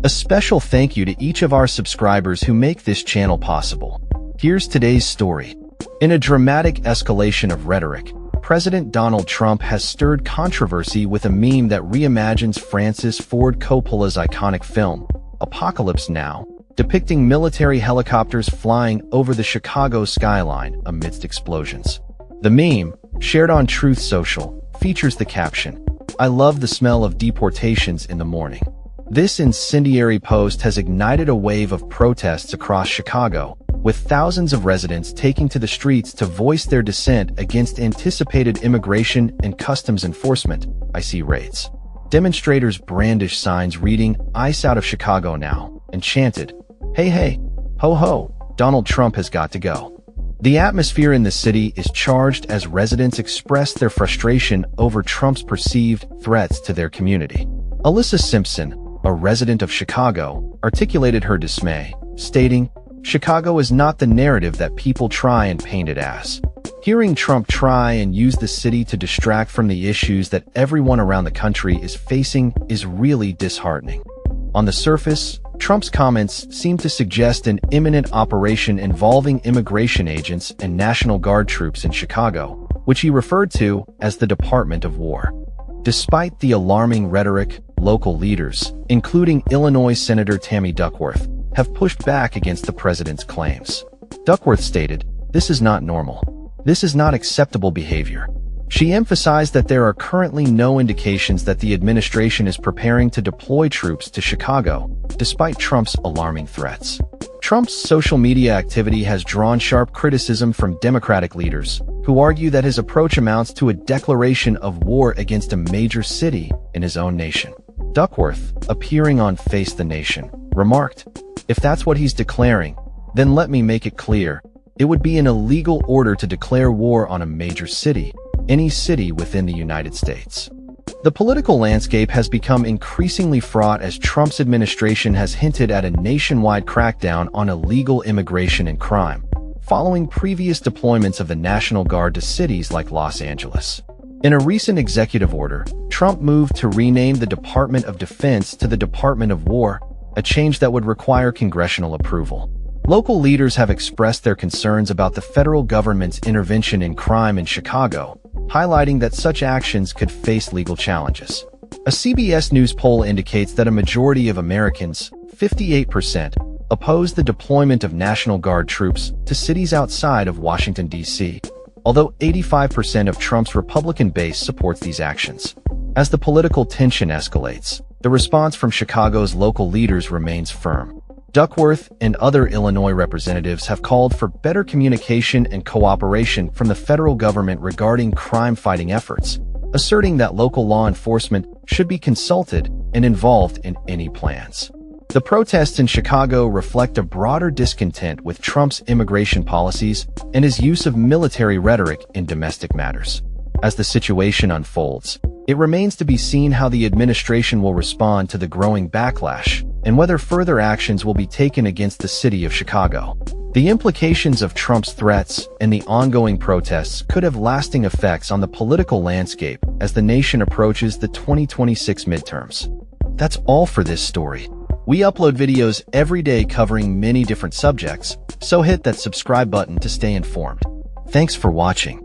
A special thank you to each of our subscribers who make this channel possible. Here's today's story. In a dramatic escalation of rhetoric, President Donald Trump has stirred controversy with a meme that reimagines Francis Ford Coppola's iconic film, Apocalypse Now, depicting military helicopters flying over the Chicago skyline amidst explosions. The meme, shared on Truth Social, features the caption, "I love the smell of deportations in the morning." This incendiary post has ignited a wave of protests across Chicago, with thousands of residents taking to the streets to voice their dissent against anticipated immigration and customs enforcement (ICE) raids. Demonstrators brandished signs reading, "ICE out of Chicago now," and chanted, "Hey, hey, ho, ho, Donald Trump has got to go." The atmosphere in the city is charged as residents express their frustration over Trump's perceived threats to their community. Alyssa Simpson, a resident of Chicago, articulated her dismay, stating, "Chicago is not the narrative that people try and paint it as. Hearing Trump try and use the city to distract from the issues that everyone around the country is facing is really disheartening." On the surface, Trump's comments seem to suggest an imminent operation involving immigration agents and National Guard troops in Chicago, which he referred to as the Department of War. Despite the alarming rhetoric, local leaders, including Illinois Senator Tammy Duckworth, have pushed back against the president's claims. Duckworth stated, "This is not normal. This is not acceptable behavior." She emphasized that there are currently no indications that the administration is preparing to deploy troops to Chicago, despite Trump's alarming threats. Trump's social media activity has drawn sharp criticism from Democratic leaders, who argue that his approach amounts to a declaration of war against a major city in his own nation. Duckworth, appearing on Face the Nation, remarked, "If that's what he's declaring, then let me make it clear. It would be an illegal order to declare war on a major city, any city within the United States." The political landscape has become increasingly fraught as Trump's administration has hinted at a nationwide crackdown on illegal immigration and crime, following previous deployments of the National Guard to cities like Los Angeles. In a recent executive order, Trump moved to rename the Department of Defense to the Department of War, a change that would require congressional approval. Local leaders have expressed their concerns about the federal government's intervention in crime in Chicago, highlighting that such actions could face legal challenges. A CBS News poll indicates that a majority of Americans, 58%, oppose the deployment of National Guard troops to cities outside of Washington, D.C., although 85% of Trump's Republican base supports these actions. As the political tension escalates, the response from Chicago's local leaders remains firm. Duckworth and other Illinois representatives have called for better communication and cooperation from the federal government regarding crime-fighting efforts, asserting that local law enforcement should be consulted and involved in any plans. The protests in Chicago reflect a broader discontent with Trump's immigration policies and his use of military rhetoric in domestic matters. As the situation unfolds, it remains to be seen how the administration will respond to the growing backlash and whether further actions will be taken against the city of Chicago. The implications of Trump's threats and the ongoing protests could have lasting effects on the political landscape as the nation approaches the 2026 midterms. That's all for this story. We upload videos every day covering many different subjects, so hit that subscribe button to stay informed. Thanks for watching.